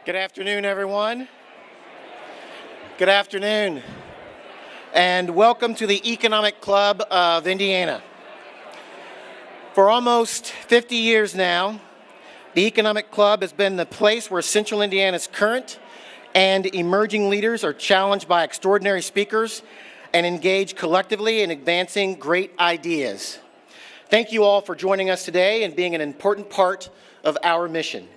Good afternoon, everyone. Good afternoon, and welcome to the Economic Club of Indiana. For almost 50 years now, the Economic Club has been the place where Central Indiana's current and emerging leaders are challenged by extraordinary speakers and engage collectively in advancing great ideas. Thank you all for joining us today and being an important part of our mission.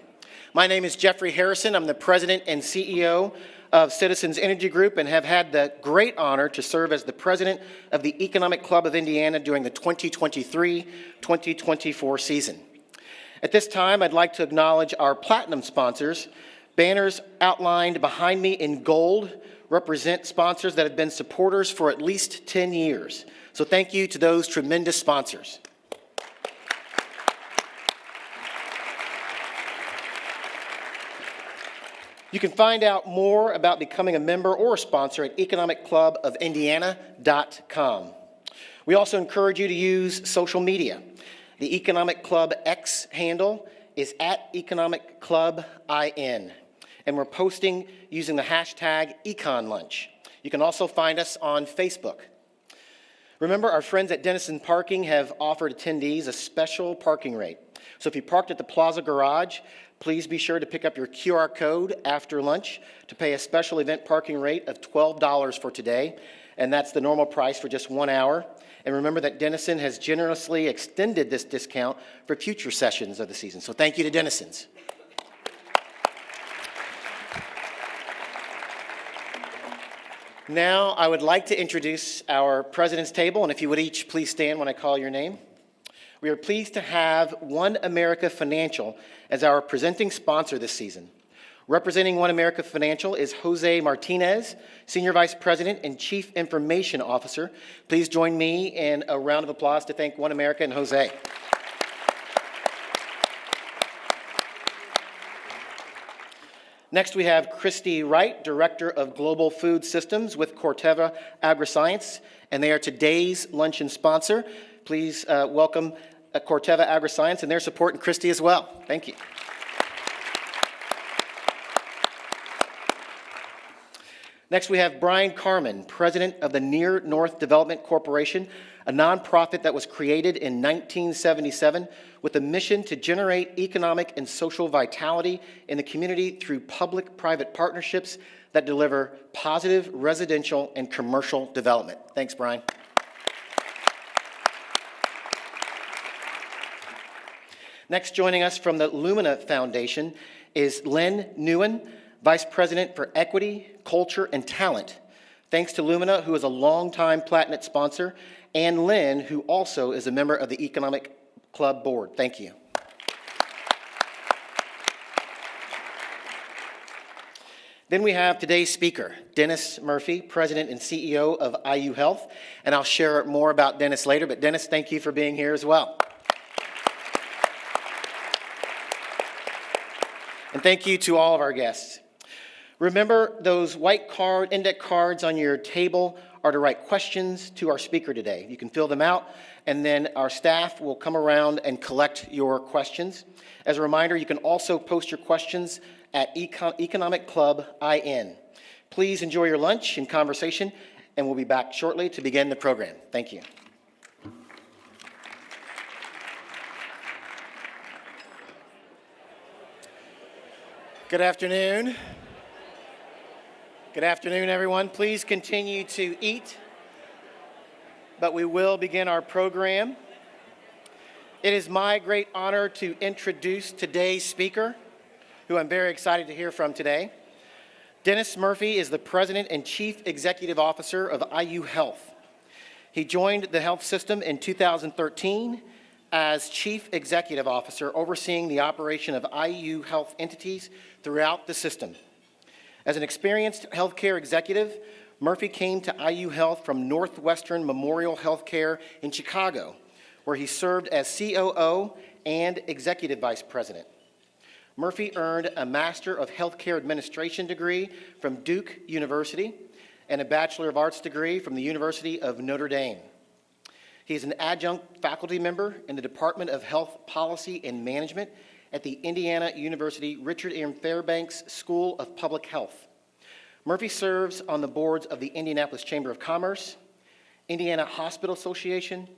My name is Jeffrey Harrison. I'm the president and CEO of Citizens Energy Group and have had the great honor to serve as the president of the Economic Club of Indiana during the 2023-2024 season. At this time, I'd like to acknowledge our platinum sponsors. Banners outlined behind me in gold represent sponsors that have been supporters for at least 10 years. So thank you to those tremendous sponsors. You can find out more about becoming a member or a sponsor at economicclubofIndiana.com. We also encourage you to use social media. The Economic Club X handle is @EconomicClubIN, and we're posting using the hashtag EconLunch. You can also find us on Facebook. Remember, our friends at Denison Parking have offered attendees a special parking rate. So if you parked at the Plaza Garage, please be sure to pick up your QR code after lunch to pay a special event parking rate of $12 for today, and that's the normal price for just 1 hour. And remember that Denison has generously extended this discount for future sessions of the season. So thank you to Denison's. Now I would like to introduce our president's table, and if you would each please stand when I call your name. We are pleased to have One America Financial as our presenting sponsor this season. Representing One America Financial is Jose Martinez, Senior Vice President and Chief Information Officer. Please join me in a round of applause to thank One America and Jose. Next, we have Christy Wright, Director of Global Food Systems with Corteva Agriscience, and they are today's luncheon sponsor. Please welcome Corteva Agriscience and their support, and Christy as well. Thank you. Next, we have Brian Carmen, President of the Near North Development Corporation, a nonprofit that was created in 1977 with a mission to generate economic and social vitality in the community through public-private partnerships that deliver positive residential and commercial development. Thanks, Brian. Next, joining us from the Lumina Foundation is Lynn Nguyen, Vice President for Equity, Culture, and Talent. Thanks to Lumina, who is a longtime Platinum sponsor, and Lynn, who also is a member of the Economic Club Board. Thank you. Then we have today's speaker, Dennis Murphy, President and CEO of IU Health, and I'll share more about Dennis later, but Dennis, thank you for being here as well. And thank you to all of our guests. Remember, those white index cards on your table are to write questions to our speaker today. You can fill them out, and then our staff will come around and collect your questions. As a reminder, you can also post your questions at economicclubin. Please enjoy your lunch and conversation, and we'll be back shortly to begin the program. Thank you. Good afternoon. Good afternoon, everyone. Please continue to eat, but we will begin our program. It is my great honor to introduce today's speaker, who I'm very excited to hear from today. Dennis Murphy is the President and Chief Executive Officer of IU Health. He joined the health system in 2013 as Chief Executive Officer, overseeing the operation of IU Health entities throughout the system. As an experienced healthcare executive, Murphy came to IU Health from Northwestern Memorial HealthCare in Chicago, where he served as COO and Executive Vice President. Murphy earned a Master of Healthcare Administration degree from Duke University and a Bachelor of Arts degree from the University of Notre Dame. He is an adjunct faculty member in the Department of Health Policy and Management at the Indiana University Richard M. Fairbanks School of Public Health. Murphy serves on the boards of the Indianapolis Chamber of Commerce, Indiana Hospital Association,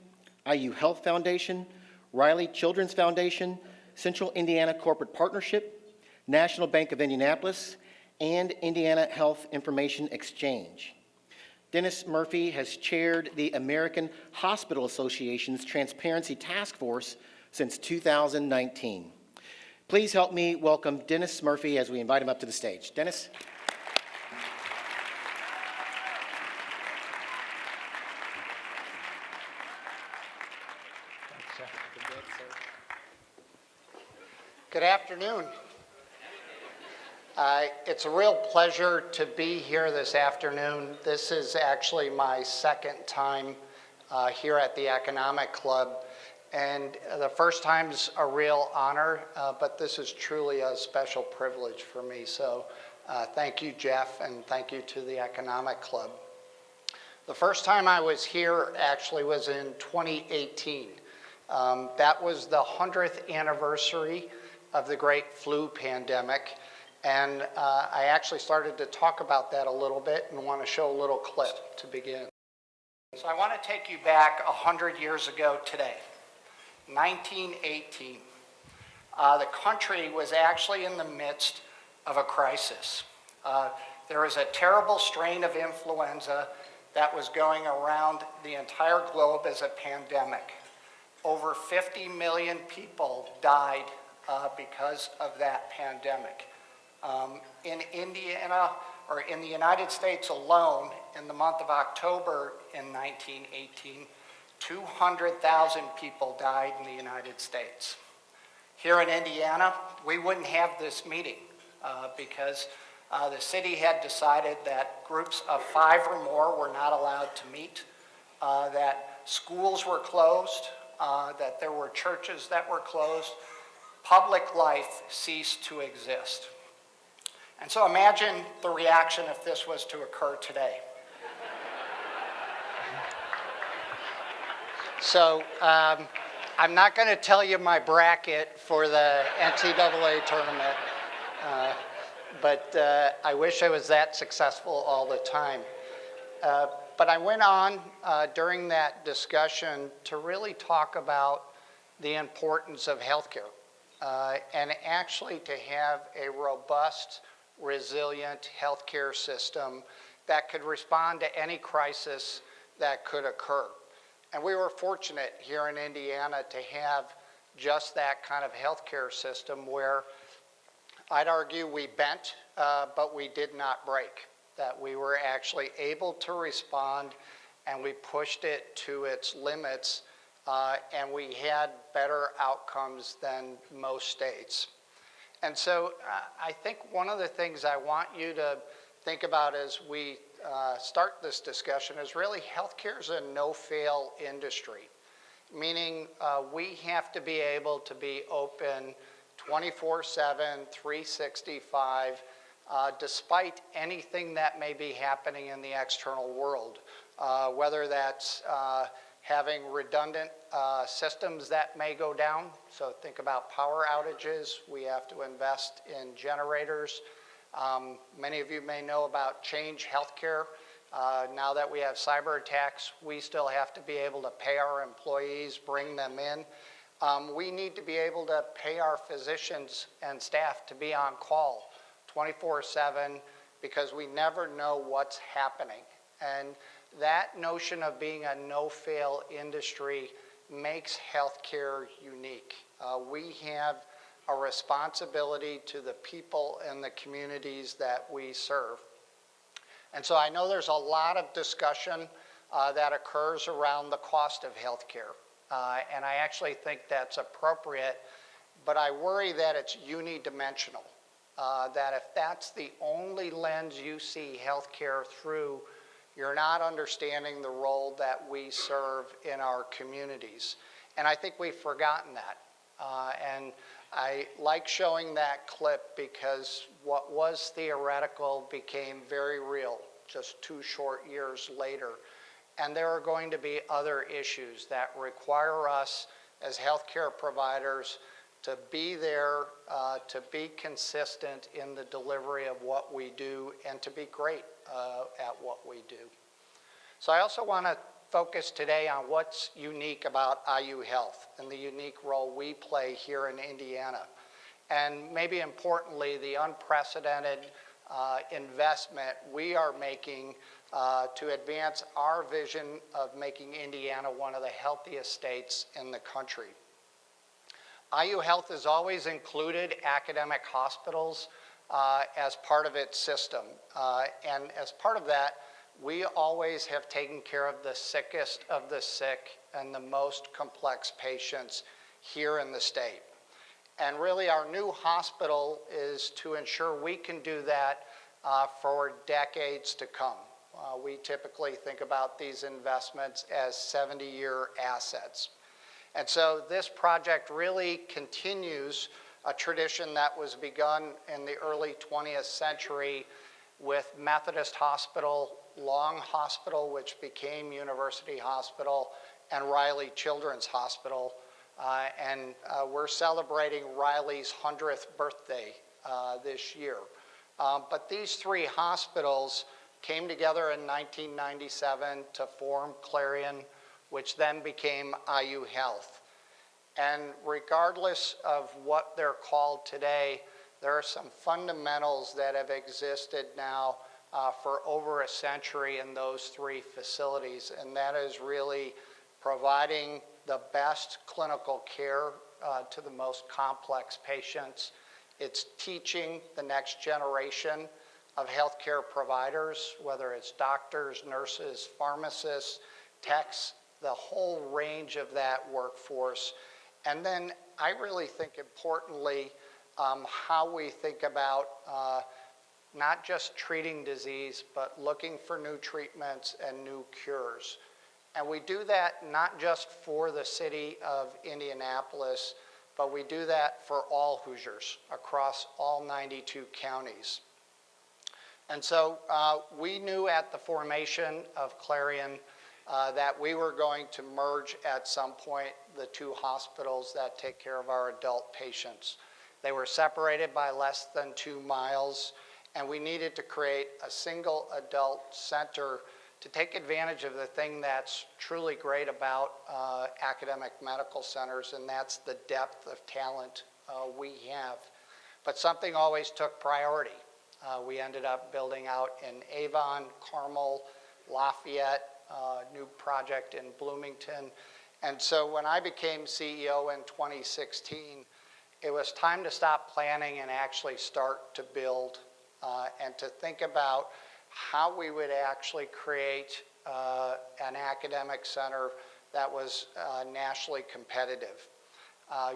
IU Health Foundation, Riley Children's Foundation, Central Indiana Corporate Partnership, National Bank of Indianapolis, and Indiana Health Information Exchange. Dennis Murphy has chaired the American Hospital Association's Transparency Task Force since 2019. Please help me welcome Dennis Murphy as we invite him up to the stage. Dennis? Good afternoon. It's a real pleasure to be here this afternoon. This is actually my second time here at the Economic Club, and the first time's a real honor, but this is truly a special privilege for me. So thank you, Jeff, and thank you to the Economic Club. The first time I was here actually was in 2018. That was the 100th anniversary of the Great Flu Pandemic. And I actually started to talk about that a little bit and want to show a little clip to begin. So I want to take you back 100 years ago today, 1918. The country was actually in the midst of a crisis. There was a terrible strain of influenza that was going around the entire globe as a pandemic. Over 50 million people died because of that pandemic. In Indiana, or in the United States alone, in the month of October in 1918, 200,000 people died in the United States. Here in Indiana, we wouldn't have this meeting because the city had decided that groups of 5 or more were not allowed to meet, that schools were closed, that there were churches that were closed. Public life ceased to exist. And so imagine the reaction if this was to occur today. So I'm not going to tell you my bracket for the NCAA tournament, but I wish I was that successful all the time. But I went on during that discussion to really talk about the importance of healthcare and actually to have a robust, resilient healthcare system that could respond to any crisis that could occur. And we were fortunate here in Indiana to have just that kind of healthcare system where I'd argue we bent, but we did not break, that we were actually able to respond and we pushed it to its limits, and we had better outcomes than most states. And so I think one of the things I want you to think about as we start this discussion is really healthcare is a no-fail industry, meaning we have to be able to be open 24/7, 365, despite anything that may be happening in the external world, whether that's having redundant systems that may go down. So think about power outages. We have to invest in generators. Many of you may know about Change Healthcare. Now that we have cyber attacks, we still have to be able to pay our employees, bring them in. We need to be able to pay our physicians and staff to be on call 24/7 because we never know what's happening. And that notion of being a no-fail industry makes healthcare unique. We have a responsibility to the people and the communities that we serve. And so I know there's a lot of discussion that occurs around the cost of healthcare. And I actually think that's appropriate, but I worry that it's unidimensional. That if that's the only lens you see healthcare through, you're not understanding the role that we serve in our communities. And I think we've forgotten that. And I like showing that clip because what was theoretical became very real just 2 short years later. And there are going to be other issues that require us as healthcare providers to be there, to be consistent in the delivery of what we do, and to be great at what we do. So I also want to focus today on what's unique about IU Health and the unique role we play here in Indiana. And maybe importantly, the unprecedented investment we are making to advance our vision of making Indiana one of the healthiest states in the country. IU Health has always included academic hospitals as part of its system. And as part of that, we always have taken care of the sickest of the sick and the most complex patients here in the state. And really our new hospital is to ensure we can do that for decades to come. We typically think about these investments as 70-year assets. And so this project really continues a tradition that was begun in the early 20th century with Methodist Hospital, Long Hospital, which became University Hospital, and Riley Children's Hospital. And we're celebrating Riley's 100th birthday this year. But these three hospitals came together in 1997 to form Clarion, which then became IU Health. And regardless of what they're called today, there are some fundamentals that have existed now for over a century in those three facilities, and that is really providing the best clinical care to the most complex patients. It's teaching the next generation of healthcare providers, whether it's doctors, nurses, pharmacists, techs, the whole range of that workforce. And then I really think importantly, how we think about not just treating disease, but looking for new treatments and new cures. And we do that not just for the city of Indianapolis, but we do that for all Hoosiers across all 92 counties. And so we knew at the formation of Clarion that we were going to merge at some point the two hospitals that take care of our adult patients. They were separated by less than 2 miles, and we needed to create a single adult center to take advantage of the thing that's truly great about academic medical centers, and that's the depth of talent we have. But something always took priority. We ended up building out in Avon, Carmel, Lafayette, new project in Bloomington. And so when I became CEO in 2016, it was time to stop planning and actually start to build and to think about how we would actually create an academic center that was nationally competitive.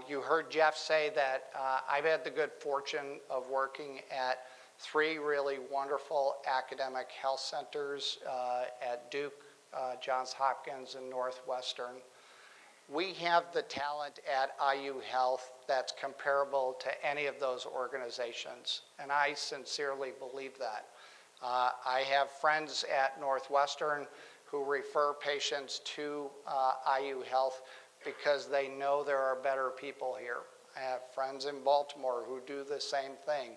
You heard Jeff say that I've had the good fortune of working at 3 really wonderful academic health centers at Duke, Johns Hopkins, and Northwestern. We have the talent at IU Health that's comparable to any of those organizations, and I sincerely believe that. I have friends at Northwestern who refer patients to IU Health because they know there are better people here. I have friends in Baltimore who do the same thing.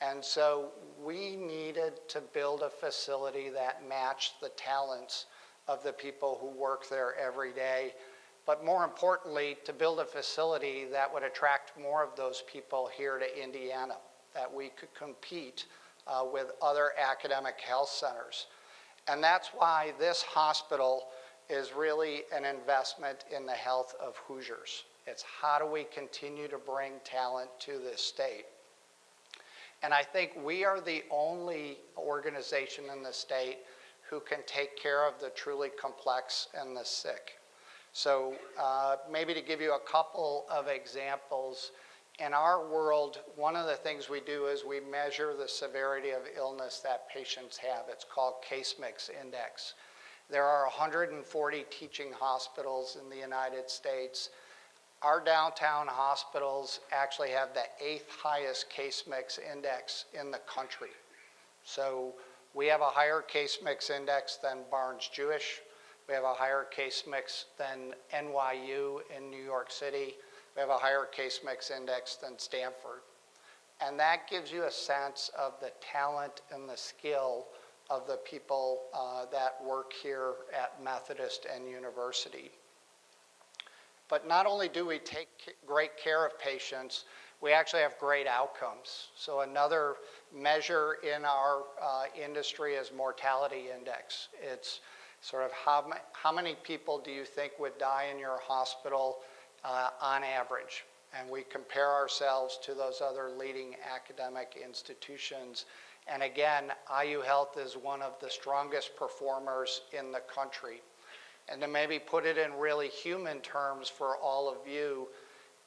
And so we needed to build a facility that matched the talents of the people who work there every day, but more importantly, to build a facility that would attract more of those people here to Indiana, that we could compete with other academic health centers. And that's why this hospital is really an investment in the health of Hoosiers. It's how do we continue to bring talent to this state? And I think we are the only organization in the state who can take care of the truly complex and the sick. So maybe to give you a couple of examples, in our world, one of the things we do is we measure the severity of illness that patients have. It's called Case Mix Index. There are 140 teaching hospitals in the United States. Our downtown hospitals actually have the 8th highest Case Mix Index in the country. So we have a higher Case Mix Index than Barnes-Jewish. We have a higher case mix than NYU in New York City. We have a higher case mix index than Stanford. And that gives you a sense of the talent and the skill of the people that work here at Methodist and University. But not only do we take great care of patients, we actually have great outcomes. So another measure in our industry is mortality index. It's sort of how many people do you think would die in your hospital on average? And we compare ourselves to those other leading academic institutions. And again, IU Health is one of the strongest performers in the country. And to maybe put it in really human terms for all of you,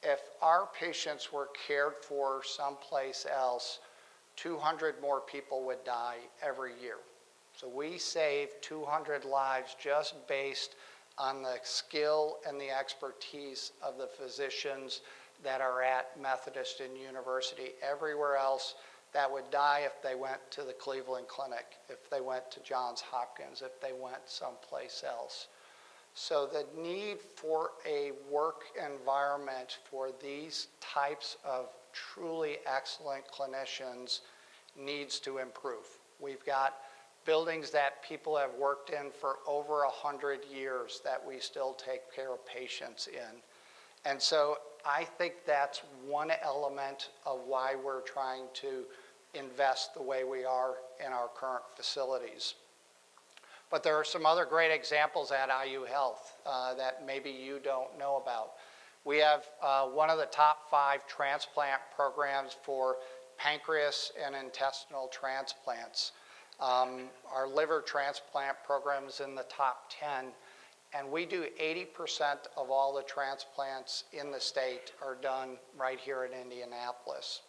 if our patients were cared for someplace else, 200 more people would die every year. So we save 200 lives just based on the skill and the expertise of the physicians that are at Methodist and University. Everywhere else, that would die if they went to the Cleveland Clinic, if they went to Johns Hopkins, if they went someplace else. So the need for a work environment for these types of truly excellent clinicians needs to improve. We've got buildings that people have worked in for over 100 years that we still take care of patients in. And so I think that's one element of why we're trying to invest the way we are in our current facilities. But there are some other great examples at IU Health that maybe you don't know about. We have one of the top 5 transplant programs for pancreas and intestinal transplants. Our liver transplant program is in the top 10, and we do 80% of all the transplants in the state are done right here in Indianapolis.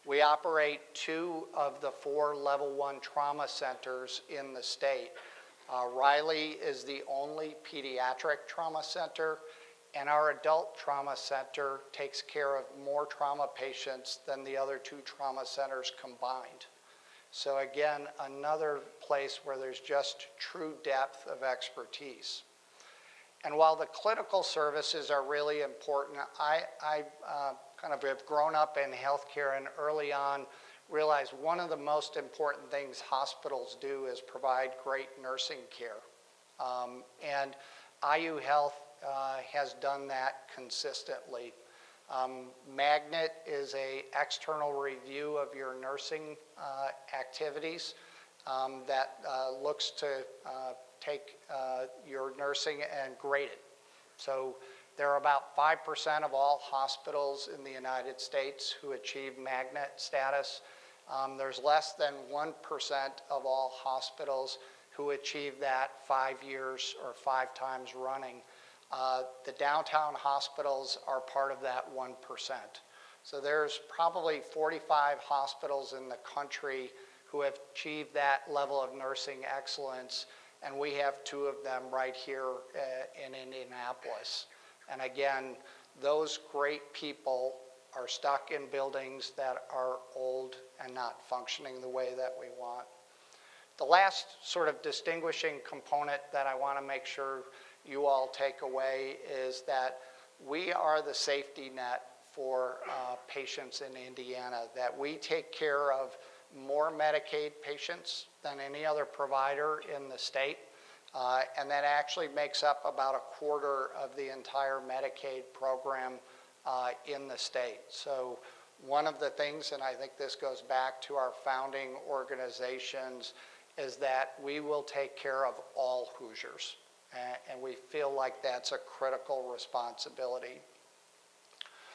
We operate 2 of the 4 level 1 trauma centers in the state. Riley is the only pediatric trauma center, and our adult trauma center takes care of more trauma patients than the other 2 trauma centers combined. So again, another place where there's just true depth of expertise. And while the clinical services are really important, I kind of have grown up in healthcare and early on realized one of the most important things hospitals do is provide great nursing care. And IU Health has done that consistently. Magnet is an external review of your nursing activities that looks to take your nursing and grade it. So there are about 5% of all hospitals in the United States who achieve Magnet status. There's less than 1% of all hospitals who achieve that 5 years or 5 times running. The downtown hospitals are part of that 1%. So there's probably 45 hospitals in the country who have achieved that level of nursing excellence, and we have 2 of them right here in Indianapolis. And again, those great people are stuck in buildings that are old and not functioning the way that we want. The last sort of distinguishing component that I want to make sure you all take away is that we are the safety net for patients in Indiana, that we take care of more Medicaid patients than any other provider in the state, and that actually makes up about 1/4 of the entire Medicaid program in the state. So one of the things, and I think this goes back to our founding organizations, is that we will take care of all Hoosiers, and we feel like that's a critical responsibility.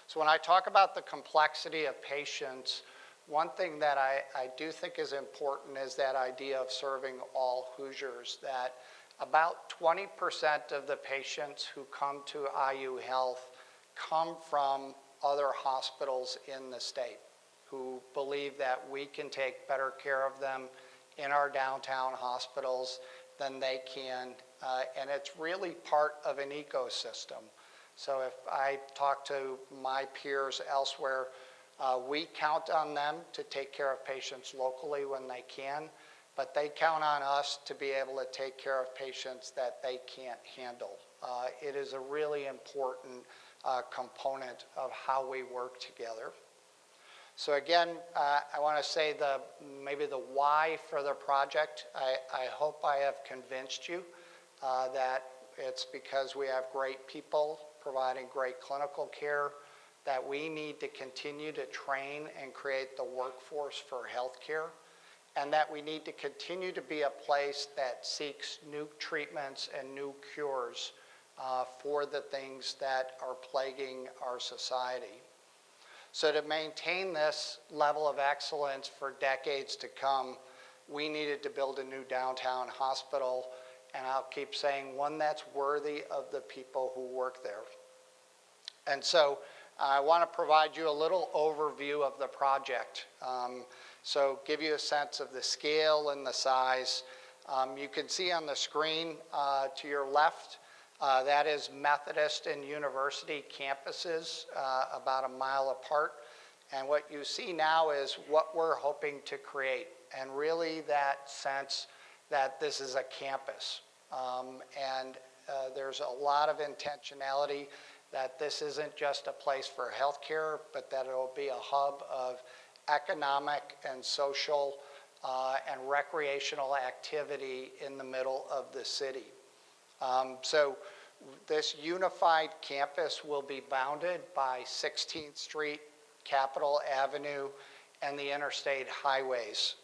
So when I talk about the complexity of patients, one thing that I do think is important is that idea of serving all Hoosiers, that about 20% of the patients who come to IU Health come from other hospitals in the state who believe that we can take better care of them in our downtown hospitals than they can, and it's really part of an ecosystem. So if I talk to my peers elsewhere, we count on them to take care of patients locally when they can, but they count on us to be able to take care of patients that they can't handle. It is a really important component of how we work together. So again, I want to say maybe the why for the project. I hope I have convinced you that it's because we have great people providing great clinical care, that we need to continue to train and create the workforce for healthcare, and that we need to continue to be a place that seeks new treatments and new cures for the things that are plaguing our society. So to maintain this level of excellence for decades to come, we needed to build a new downtown hospital, and I'll keep saying one that's worthy of the people who work there. And so I want to provide you a little overview of the project. So give you a sense of the scale and the size. You can see on the screen to your left, that is Methodist and University campuses about a mile apart. And what you see now is what we're hoping to create, and really that sense that this is a campus. There's a lot of intentionality that this isn't just a place for healthcare, but that it'll be a hub of economic and social and recreational activity in the middle of the city. So this unified campus will be bounded by 16th Street, Capitol Avenue, and the interstate highways.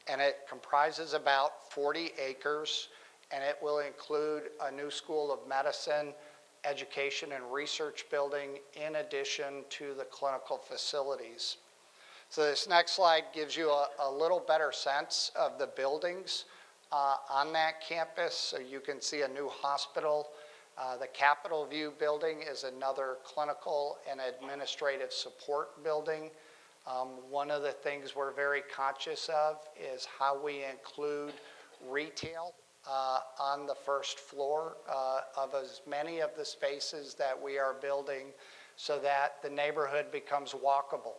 And it comprises about 40 acres, and it will include a new school of medicine, education and research building, in addition to the clinical facilities. So this next slide gives you a little better sense of the buildings on that campus. So you can see a new hospital. The Capitol View building is another clinical and administrative support building. One of the things we're very conscious of is how we include retail on the first floor of as many of the spaces that we are building, so that the neighborhood becomes walkable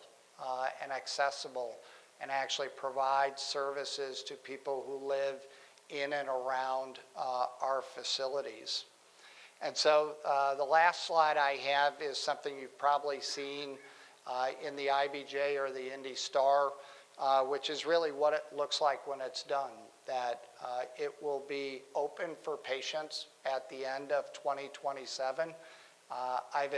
and accessible, and actually provides services to people who live in and around our facilities. And so the last slide I have is something you've probably seen in the IBJ or the Indy Star, which is really what it looks like when it's done, that it will be open for patients at the end of 2027. I've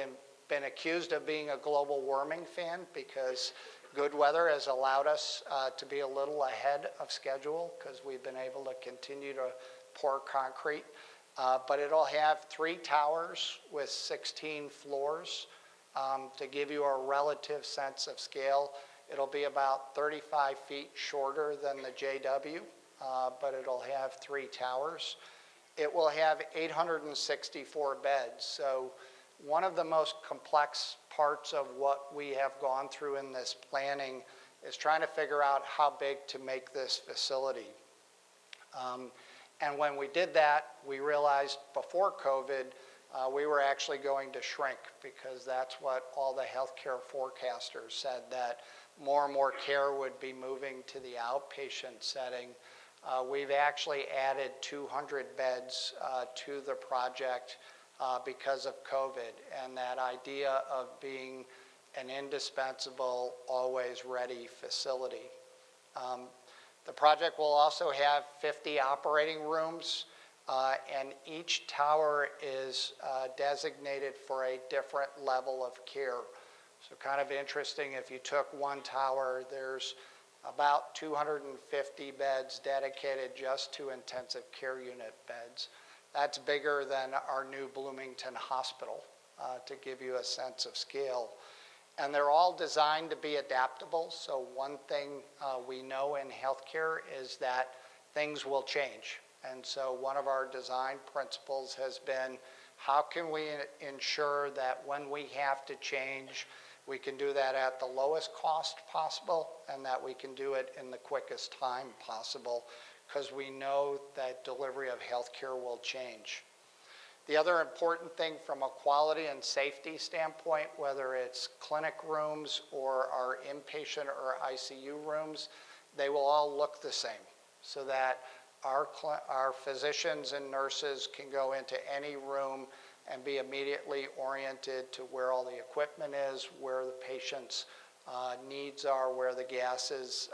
been accused of being a global warming fan because good weather has allowed us to be a little ahead of schedule, because we've been able to continue to pour concrete. But it'll have 3 towers with 16 floors. To give you a relative sense of scale, it'll be about 35 feet shorter than the JW, but it'll have 3 towers. It will have 864 beds. So one of the most complex parts of what we have gone through in this planning is trying to figure out how big to make this facility. And when we did that, we realized before COVID, we were actually going to shrink, because that's what all the healthcare forecasters said, that more and more care would be moving to the outpatient setting. We've actually added 200 beds to the project because of COVID, and that idea of being an indispensable, always ready facility. The project will also have 50 operating rooms, and each tower is designated for a different level of care. So kind of interesting, if you took one tower, there's about 250 beds dedicated just to intensive care unit beds. That's bigger than our new Bloomington Hospital, to give you a sense of scale. And they're all designed to be adaptable. So one thing we know in healthcare is that things will change. And so one of our design principles has been, how can we ensure that when we have to change, we can do that at the lowest cost possible, and that we can do it in the quickest time possible, because we know that delivery of healthcare will change. The other important thing from a quality and safety standpoint, whether it's clinic rooms or our inpatient or ICU rooms, they will all look the same, so that our physicians and nurses can go into any room and be immediately oriented to where all the equipment is, where the patient's needs are, where the gases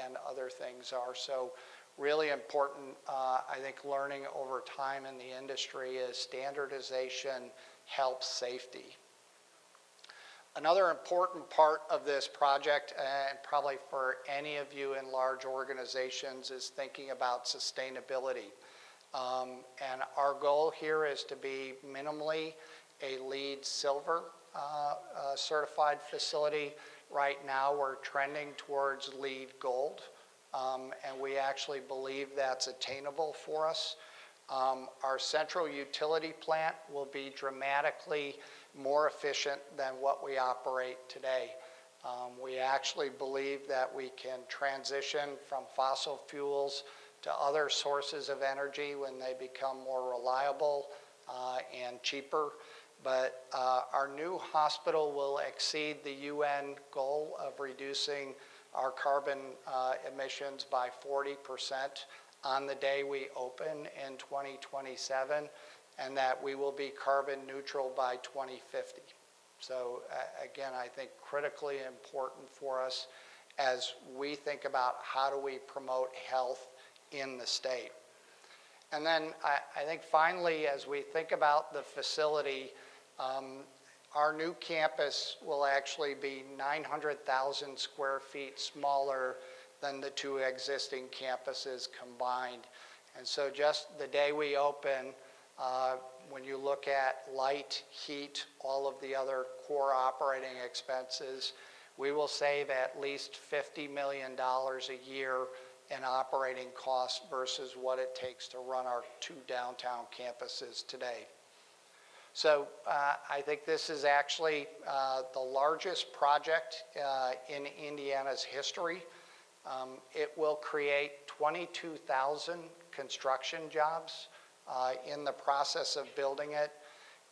and other things are. So really important, I think, learning over time in the industry is standardization helps safety. Another important part of this project, and probably for any of you in large organizations, is thinking about sustainability. And our goal here is to be minimally a LEED Silver certified facility. Right now we're trending towards LEED Gold, and we actually believe that's attainable for us. Our central utility plant will be dramatically more efficient than what we operate today. We actually believe that we can transition from fossil fuels to other sources of energy when they become more reliable and cheaper. But our new hospital will exceed the UN goal of reducing our carbon emissions by 40% on the day we open in 2027, and that we will be carbon neutral by 2050. So again, I think critically important for us as we think about how do we promote health in the state. And then I think finally, as we think about the facility, our new campus will actually be 900,000 square feet smaller than the two existing campuses combined. And so just the day we open, when you look at light, heat, all of the other core operating expenses, we will save at least $50 million a year in operating costs versus what it takes to run our two downtown campuses today. So I think this is actually the largest project in Indiana's history. It will create 22,000 construction jobs in the process of building it.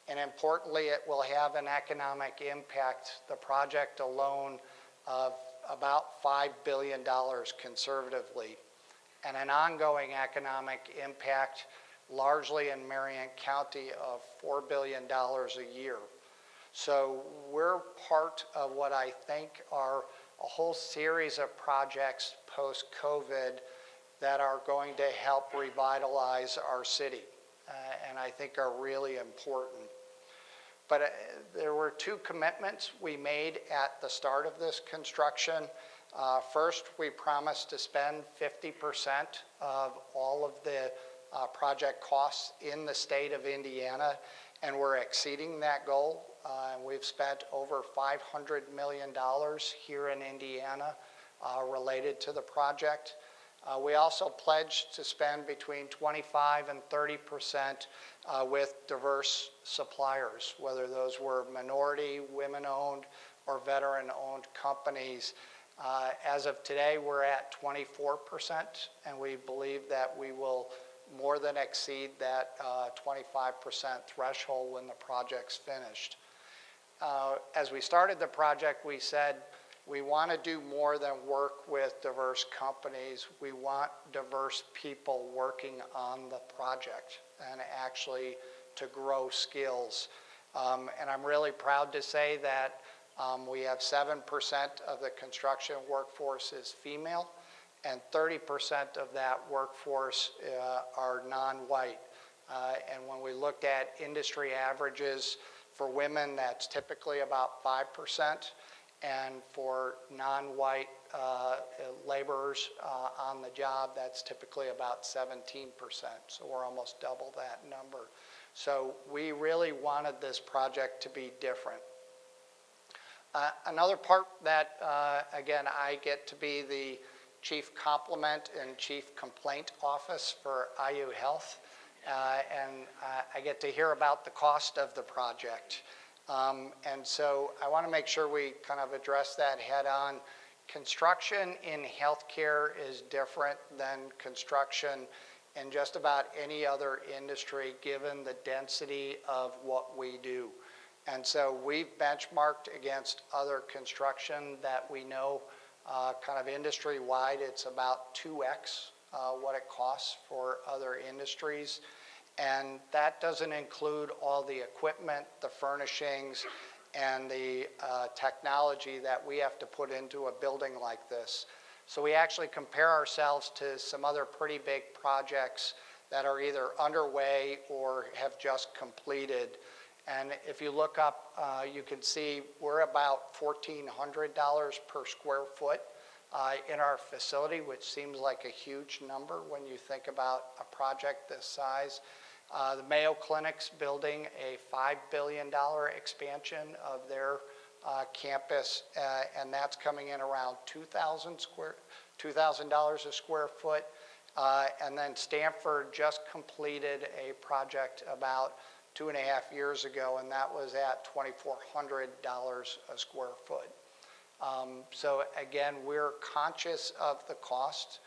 And importantly, it will have an economic impact, the project alone, of about $5 billion conservatively, and an ongoing economic impact largely in Marion County of $4 billion a year. So we're part of what I think are a whole series of projects post-COVID that are going to help revitalize our city, and I think are really important. But there were two commitments we made at the start of this construction. First, we promised to spend 50% of all of the project costs in the state of Indiana, and we're exceeding that goal. We've spent over $500 million here in Indiana related to the project. We also pledged to spend between 25 and 30% with diverse suppliers, whether those were minority, women-owned, or veteran-owned companies. As of today, we're at 24%, and we believe that we will more than exceed that 25% threshold when the project's finished. As we started the project, we said we want to do more than work with diverse companies. We want diverse people working on the project and actually to grow skills. And I'm really proud to say that we have 7% of the construction workforce is female, and 30% of that workforce are non-white. And when we looked at industry averages for women, that's typically about 5%. And for non-white laborers on the job, that's typically about 17%. So we're almost double that number. So we really wanted this project to be different. Another part that, again, I get to be the Chief Complement and Chief Complaint Office for IU Health, and I get to hear about the cost of the project. And so I want to make sure we kind of address that head on. Construction in healthcare is different than construction in just about any other industry given the density of what we do. And so we've benchmarked against other construction that we know kind of industry-wide. It's about 2x what it costs for other industries. And that doesn't include all the equipment, the furnishings, and the technology that we have to put into a building like this. So we actually compare ourselves to some other pretty big projects that are either underway or have just completed. And if you look up, you can see we're about $1,400 per square foot in our facility, which seems like a huge number when you think about a project this size. The Mayo Clinic's building a $5 billion expansion of their campus, and that's coming in around $2,000 a square foot. And then Stanford just completed a project about 2.5 years ago, and that was at $2,400 a square foot. So again, we're conscious of the cost.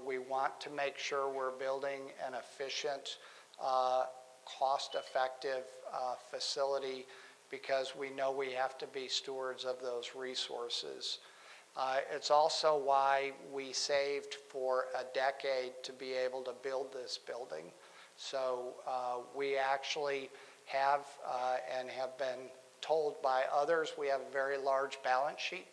We want to make sure we're building an efficient, cost-effective facility because we know we have to be stewards of those resources. It's also why we saved for a decade to be able to build this building. So we actually have and have been told by others we have a very large balance sheet,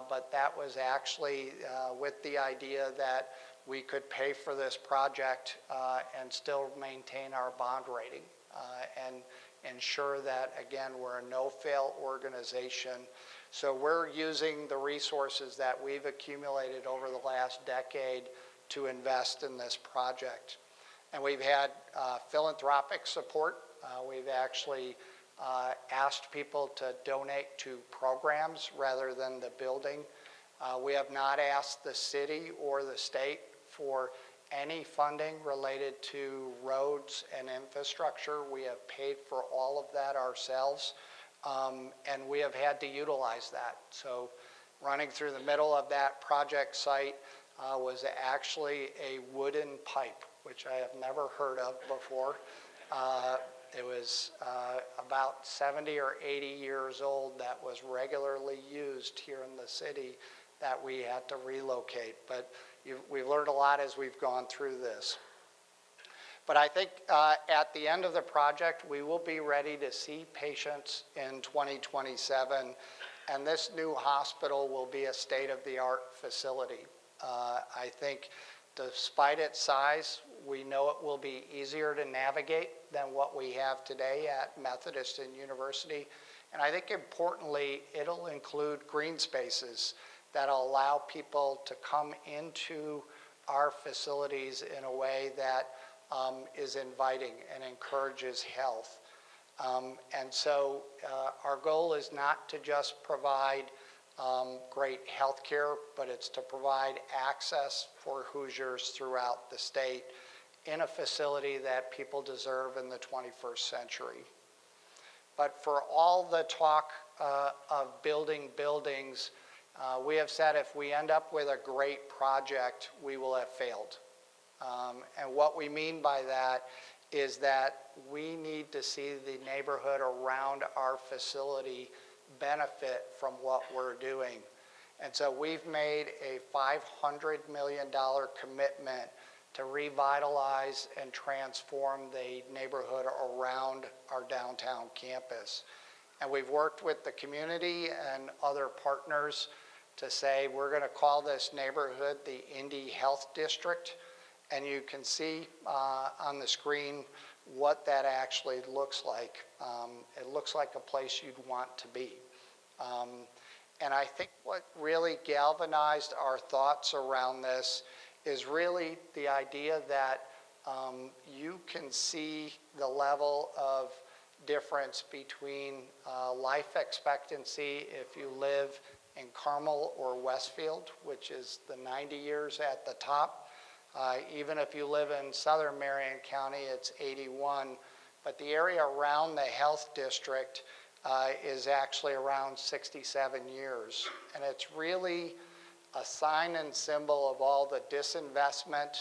but that was actually with the idea that we could pay for this project and still maintain our bond rating and ensure that, again, we're a no-fail organization. So we're using the resources that we've accumulated over the last decade to invest in this project. And we've had philanthropic support. We've actually asked people to donate to programs rather than the building. We have not asked the city or the state for any funding related to roads and infrastructure. We have paid for all of that ourselves, and we have had to utilize that. So running through the middle of that project site was actually a wooden pipe, which I have never heard of before. It was about 70 or 80 years old that was regularly used here in the city that we had to relocate. But we've learned a lot as we've gone through this. But I think at the end of the project, we will be ready to see patients in 2027, and this new hospital will be a state-of-the-art facility. I think despite its size, we know it will be easier to navigate than what we have today at Methodist and University. And I think importantly, it'll include green spaces that'll allow people to come into our facilities in a way that is inviting and encourages health. And so our goal is not to just provide great health care, but it's to provide access for Hoosiers throughout the state in a facility that people deserve in the 21st century. But for all the talk of building buildings, we have said if we end up with a great project, we will have failed. And what we mean by that is that we need to see the neighborhood around our facility benefit from what we're doing. And so we've made a $500 million commitment to revitalize and transform the neighborhood around our downtown campus. And we've worked with the community and other partners to say we're going to call this neighborhood the Indy Health District. And you can see on the screen what that actually looks like. It looks like a place you'd want to be. And I think what really galvanized our thoughts around this is really the idea that you can see the level of difference between life expectancy if you live in Carmel or Westfield, which is the 90 years at the top. Even if you live in southern Marion County, it's 81. But the area around the health district is actually around 67 years. And it's really a sign and symbol of all the disinvestment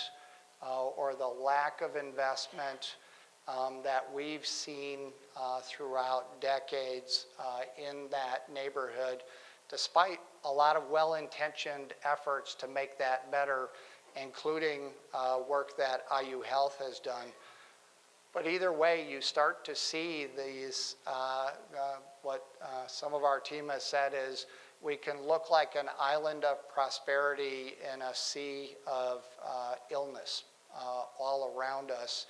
or the lack of investment that we've seen throughout decades in that neighborhood, despite a lot of well-intentioned efforts to make that better, including work that IU Health has done. But either way, you start to see these, what some of our team has said is, we can look like an island of prosperity in a sea of illness all around us.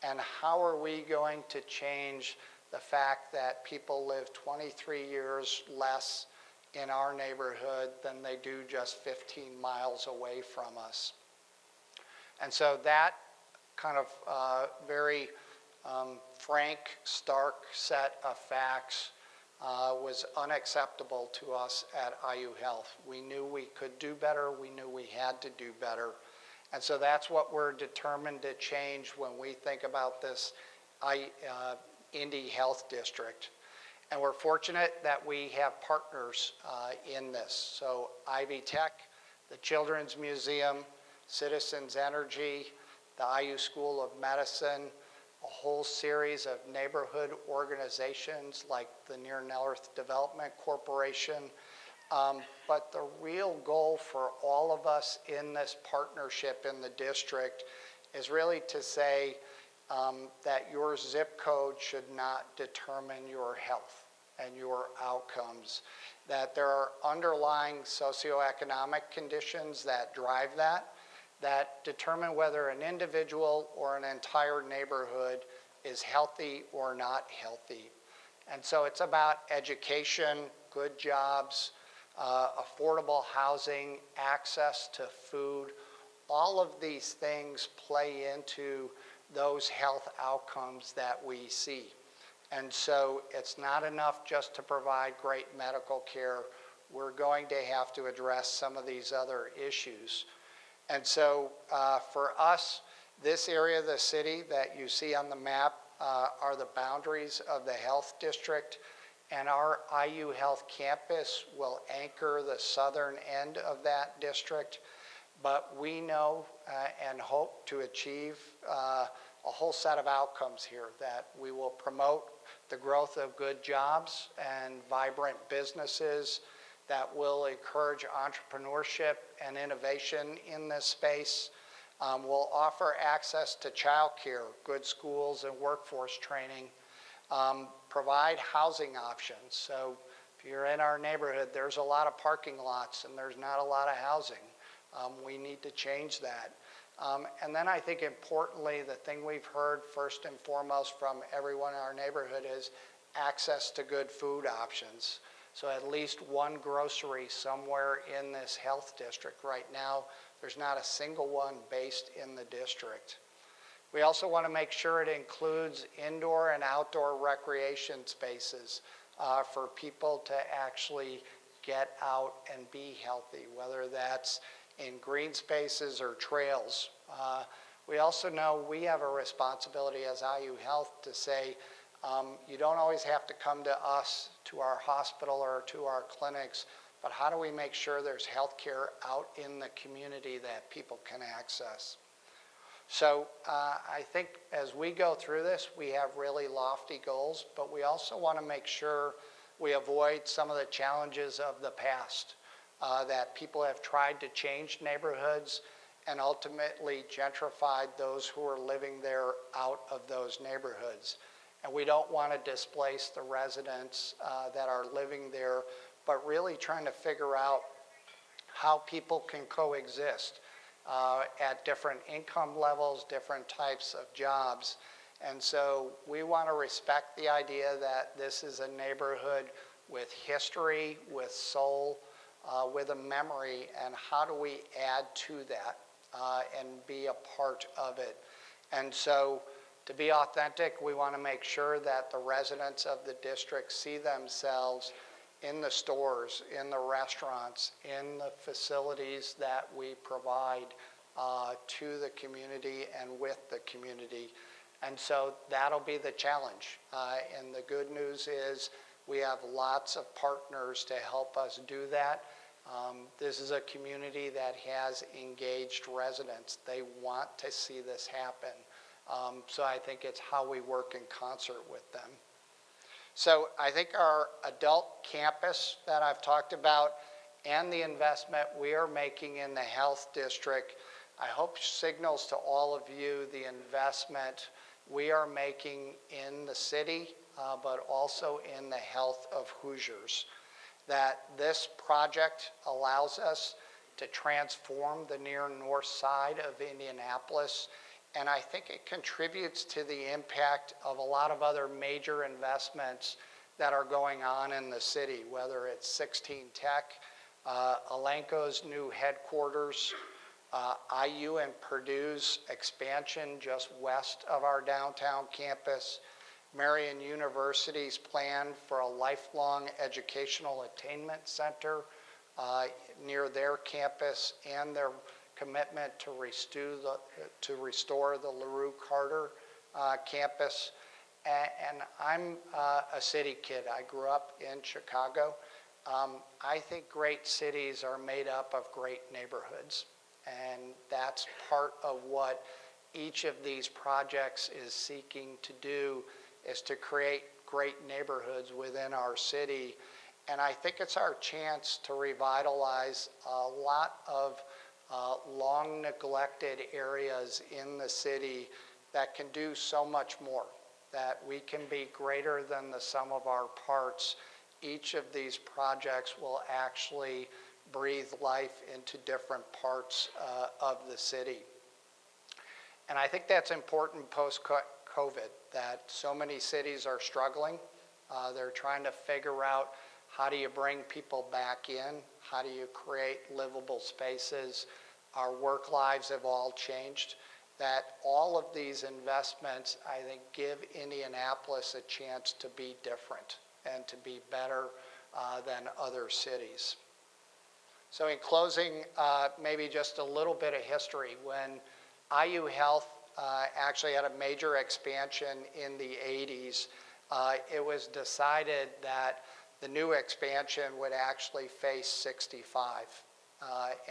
And how are we going to change the fact that people live 23 years less in our neighborhood than they do just 15 miles away from us? And so that kind of very frank, stark set of facts was unacceptable to us at IU Health. We knew we could do better. We knew we had to do better. And so that's what we're determined to change when we think about this Indy Health District. And we're fortunate that we have partners in this. So Ivy Tech, the Children's Museum, Citizens Energy, the IU School of Medicine, a whole series of neighborhood organizations like the Near North Development Corporation. But the real goal for all of us in this partnership in the district is really to say that your zip code should not determine your health and your outcomes, that there are underlying socioeconomic conditions that drive that determine whether an individual or an entire neighborhood is healthy or not healthy. And so it's about education, good jobs, affordable housing, access to food. All of these things play into those health outcomes that we see. And so it's not enough just to provide great medical care. We're going to have to address some of these other issues. And so for us, this area of the city that you see on the map are the boundaries of the health district, and our IU Health campus will anchor the southern end of that district. But we know and hope to achieve a whole set of outcomes here, that we will promote the growth of good jobs and vibrant businesses, that will encourage entrepreneurship and innovation in this space. We'll offer access to childcare, good schools, and workforce training. Provide housing options. So if you're in our neighborhood, there's a lot of parking lots and there's not a lot of housing. We need to change that. And then I think importantly, the thing we've heard first and foremost from everyone in our neighborhood is access to good food options. So at least one grocery somewhere in this health district. Right now, there's not a single one based in the district. We also want to make sure it includes indoor and outdoor recreation spaces for people to actually get out and be healthy, whether that's in green spaces or trails. We also know we have a responsibility as IU Health to say, you don't always have to come to us, to our hospital or to our clinics, but how do we make sure there's health care out in the community that people can access? So I think as we go through this, we have really lofty goals, but we also want to make sure we avoid some of the challenges of the past, that people have tried to change neighborhoods and ultimately gentrified those who are living there out of those neighborhoods. And we don't want to displace the residents that are living there, but really trying to figure out how people can coexist at different income levels, different types of jobs. And so we want to respect the idea that this is a neighborhood with history, with soul, with a memory, and how do we add to that and be a part of it. And so to be authentic, we want to make sure that the residents of the district see themselves in the stores, in the restaurants, in the facilities that we provide to the community and with the community. And so that'll be the challenge. And the good news is we have lots of partners to help us do that. This is a community that has engaged residents. They want to see this happen. So I think it's how we work in concert with them. So I think our adult campus that I've talked about and the investment we are making in the health district, I hope signals to all of you the investment we are making in the city, but also in the health of Hoosiers. That this project allows us to transform the near north side of Indianapolis, and I think it contributes to the impact of a lot of other major investments that are going on in the city, whether it's 16 Tech, Elanco's new headquarters, IU and Purdue's expansion just west of our downtown campus, Marian University's plan for a lifelong educational attainment center near their campus, and their commitment to restore the LaRue Carter campus. And I'm a city kid. I grew up in Chicago. I think great cities are made up of great neighborhoods. And that's part of what each of these projects is seeking to do, is to create great neighborhoods within our city. And I think it's our chance to revitalize a lot of long neglected areas in the city that can do so much more, that we can be greater than the sum of our parts. Each of these projects will actually breathe life into different parts of the city. And I think that's important post-COVID, that so many cities are struggling. They're trying to figure out, how do you bring people back in? How do you create livable spaces? Our work lives have all changed. That all of these investments, I think, give Indianapolis a chance to be different and to be better than other cities. So in closing, maybe just a little bit of history. When IU Health actually had a major expansion in the 80s, it was decided that the new expansion would actually face 65.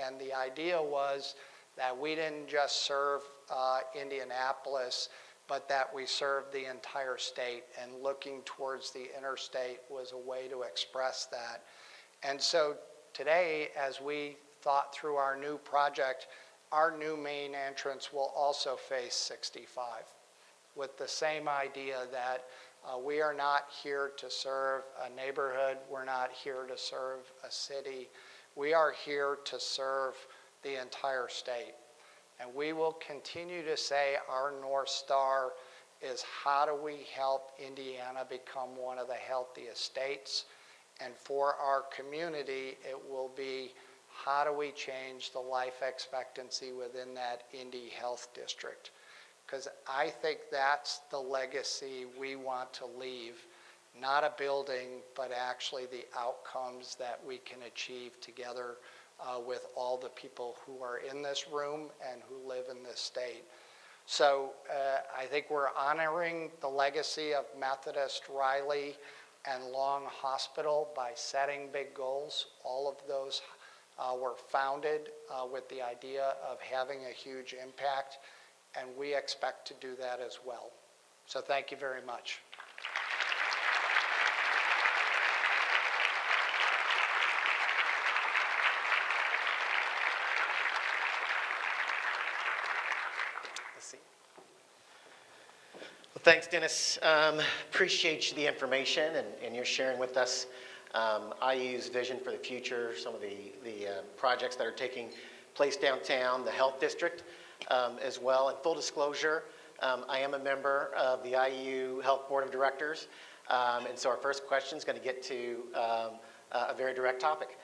And the idea was that we didn't just serve Indianapolis, but that we served the entire state, and looking towards the interstate was a way to express that. And so today, as we thought through our new project, our new main entrance will also face 65, with the same idea that we are not here to serve a neighborhood, we're not here to serve a city, we are here to serve the entire state. And we will continue to say our North Star is, how do we help Indiana become one of the healthiest states? And for our community, it will be, how do we change the life expectancy within that Indy Health District? Because I think that's the legacy we want to leave, not a building, but actually the outcomes that we can achieve together with all the people who are in this room and who live in this state. So I think we're honoring the legacy of Methodist, Riley, and Long Hospital by setting big goals. All of those were founded with the idea of having a huge impact, and we expect to do that as well. So thank you very much. Well, thanks, Dennis. Appreciate the information and your sharing with us IU's vision for the future, some of the projects that are taking place downtown, the health district as well. And full disclosure, I am a member of the IU Health Board of Directors, and so our first question is going to get to a very direct topic.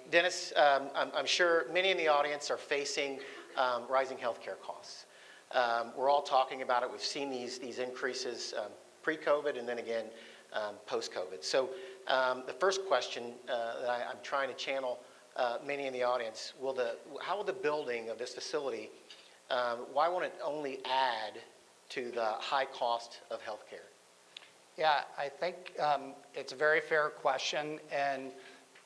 Dennis, I'm sure many in the audience are facing rising healthcare costs. We're all talking about it. We've seen these increases pre-COVID and then again post-COVID. So the first question that I'm trying to channel many in the audience, how will the building of this facility, why won't it only add to the high cost of healthcare? Yeah, I think it's a very fair question, and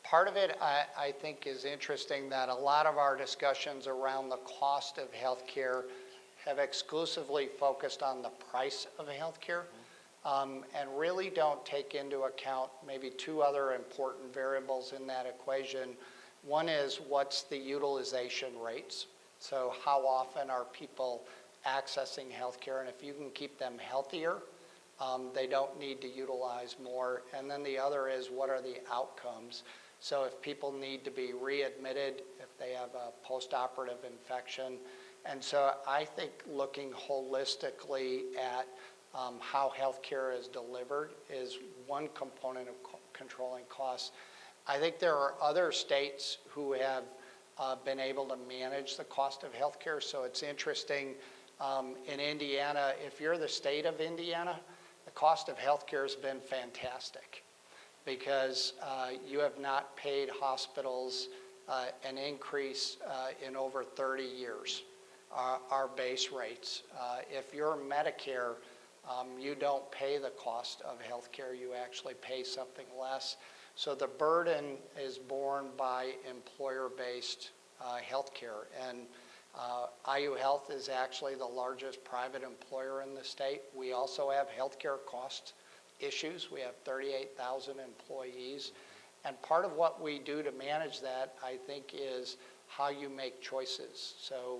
part of it I think is interesting that a lot of our discussions around the cost of healthcare have exclusively focused on the price of healthcare, and really don't take into account maybe two other important variables in that equation. One is, what's the utilization rates? So how often are people accessing healthcare, and if you can keep them healthier, they don't need to utilize more. And then the other is, what are the outcomes? So if people need to be readmitted, if they have a post-operative infection. And so I think looking holistically at how healthcare is delivered is one component of controlling costs. I think there are other states who have been able to manage the cost of healthcare. So it's interesting, in Indiana, if you're the state of Indiana, the cost of healthcare has been fantastic because you have not paid hospitals an increase in over 30 years, our base rates. If you're Medicare, you don't pay the cost of healthcare, you actually pay something less. So the burden is borne by employer-based healthcare, and IU Health is actually the largest private employer in the state. We also have healthcare cost issues. We have 38,000 employees, and part of what we do to manage that, I think, is how you make choices. So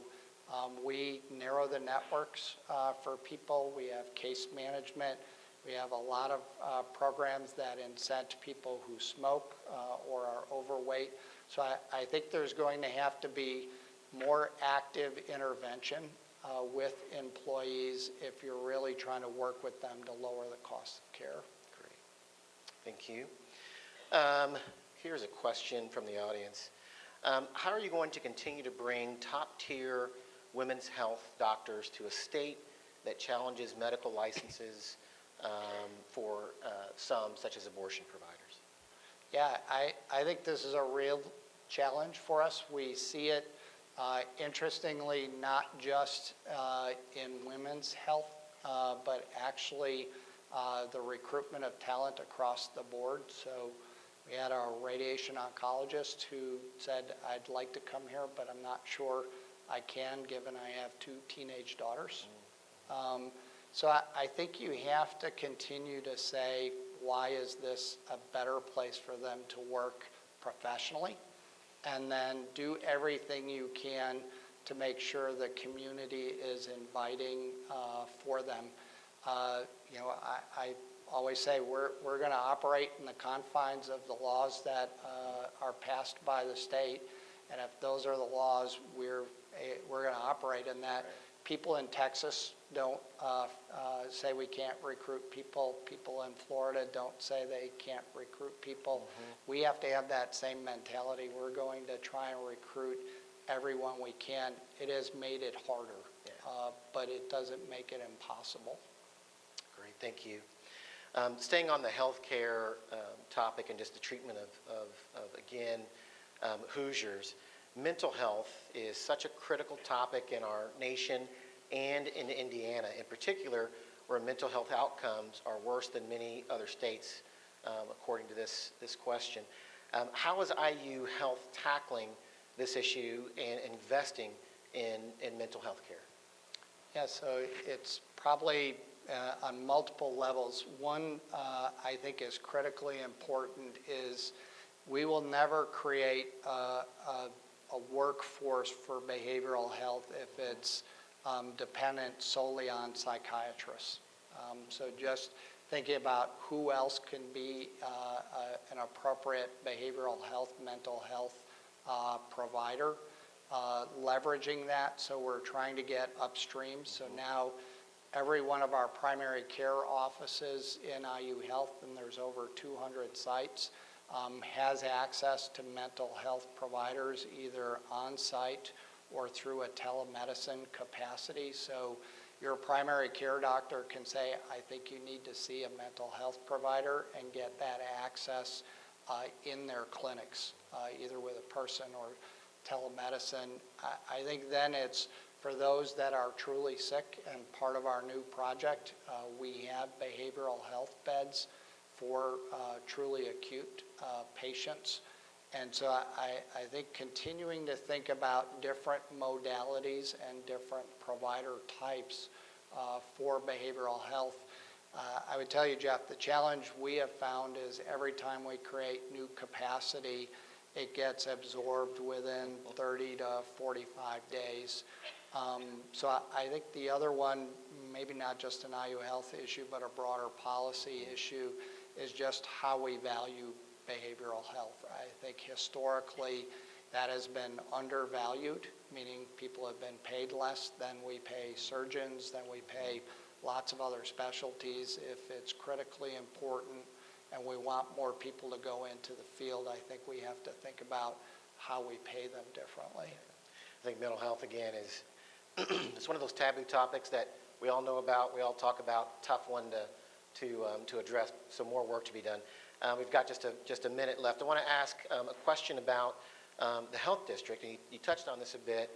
we narrow the networks for people. We have case management. We have a lot of programs that incent people who smoke or are overweight. So I think there's going to have to be more active intervention with employees if you're really trying to work with them to lower the cost of care. Great. Thank you. Here's a question from the audience. How are you going to continue to bring top-tier women's health doctors to a state that challenges medical licenses for some, such as abortion providers? Yeah, I think this is a real challenge for us. We see it, interestingly, not just in women's health, but actually the recruitment of talent across the board. So we had our radiation oncologist who said, I'd like to come here, but I'm not sure I can, given I have 2 teenage daughters. So I think you have to continue to say, why is this a better place for them to work professionally? And then do everything you can to make sure the community is inviting for them. You know, I always say we're going to operate in the confines of the laws that are passed by the state, and if those are the laws, we're going to operate in that. People in Texas don't say we can't recruit people. People in Florida don't say they can't recruit people. We have to have that same mentality. We're going to try and recruit everyone we can. It has made it harder, but it doesn't make it impossible. Great, thank you. Staying on the healthcare topic and just the treatment of Hoosiers, mental health is such a critical topic in our nation and in Indiana, in particular, where mental health outcomes are worse than many other states, according to this question. How is IU Health tackling this issue and investing in mental health care? Yeah, so it's probably on multiple levels. One, I think is critically important is we will never create a workforce for behavioral health if it's dependent solely on psychiatrists. So just thinking about who else can be an appropriate behavioral health, mental health provider, leveraging that. So we're trying to get upstream. So now every one of our primary care offices in IU Health, and there's over 200 sites, has access to mental health providers either on site or through a telemedicine capacity. So your primary care doctor can say, I think you need to see a mental health provider, and get that access in their clinics, either with a person or telemedicine. I think then it's for those that are truly sick, and part of our new project, we have behavioral health beds for truly acute patients. And so I think continuing to think about different modalities and different provider types for behavioral health. I would tell you, Jeff, the challenge we have found is every time we create new capacity, it gets absorbed within 30 to 45 days. I think the other one, maybe not just an IU health issue, but a broader policy issue, is just how we value behavioral health. I think historically that has been undervalued, meaning people have been paid less than we pay surgeons, than we pay lots of other specialties. If it's critically important and we want more people to go into the field, I think we have to think about how we pay them differently. I think mental health, again, is it's one of those taboo topics that we all know about, we all talk about, tough one to address, so more work to be done. We've got just a minute left. I want to ask a question about the health district, and you touched on this a bit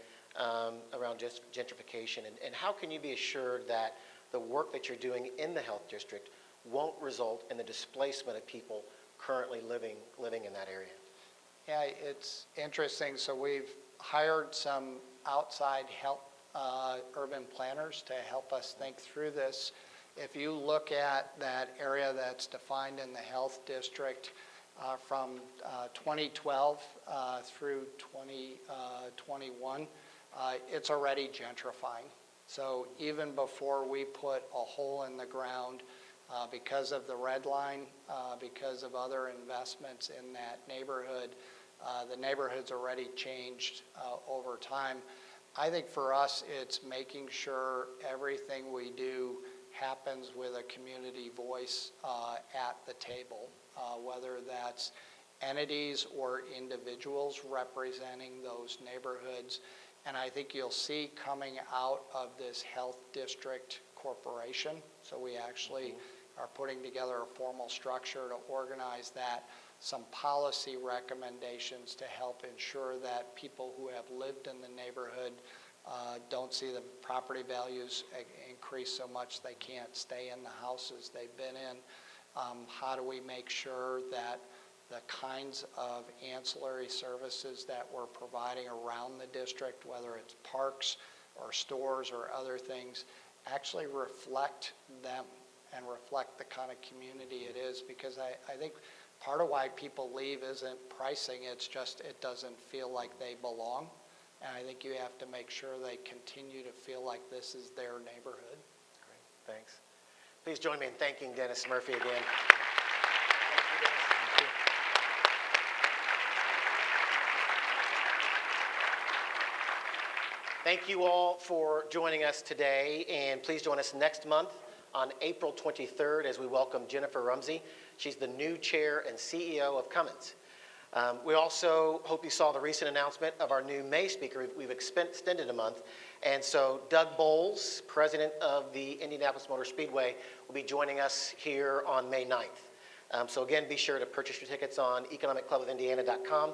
around just gentrification, and how can you be assured that the work that you're doing in the health district won't result in the displacement of people currently living in that area? Yeah, it's interesting. So we've hired some outside help, urban planners to help us think through this. If you look at that area that's defined in the health district from 2012 through 2021, it's already gentrifying. So even before we put a hole in the ground, because of the red line, because of other investments in that neighborhood, the neighborhood's already changed over time. I think for us, it's making sure everything we do happens with a community voice at the table, whether that's entities or individuals representing those neighborhoods. And I think you'll see coming out of this health district corporation, so we actually are putting together a formal structure to organize that, some policy recommendations to help ensure that people who have lived in the neighborhood don't see the property values increase so much they can't stay in the houses they've been in. How do we make sure that the kinds of ancillary services that we're providing around the district, whether it's parks or stores or other things, actually reflect them and reflect the kind of community it is? Because I think part of why people leave isn't pricing, it's just it doesn't feel like they belong. And I think you have to make sure they continue to feel like this is their neighborhood. Great, thanks. Please join me in thanking Dennis Murphy again. Thank you all for joining us today, and please join us next month on April 23rd as we welcome Jennifer Rumsey. She's the new chair and CEO of Cummins. We also hope you saw the recent announcement of our new May speaker. We've extended a month, and so Doug Bowles, president of the Indianapolis Motor Speedway, will be joining us here on May 9th. So again, be sure to purchase your tickets on economicclubofindiana.com.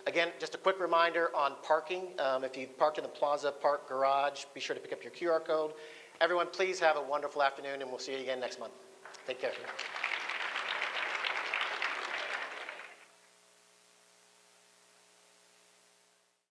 Again, just a quick reminder on parking. If you've parked in the Plaza Park Garage, be sure to pick up your QR code. Everyone, please have a wonderful afternoon, and we'll see you again next month. Take care.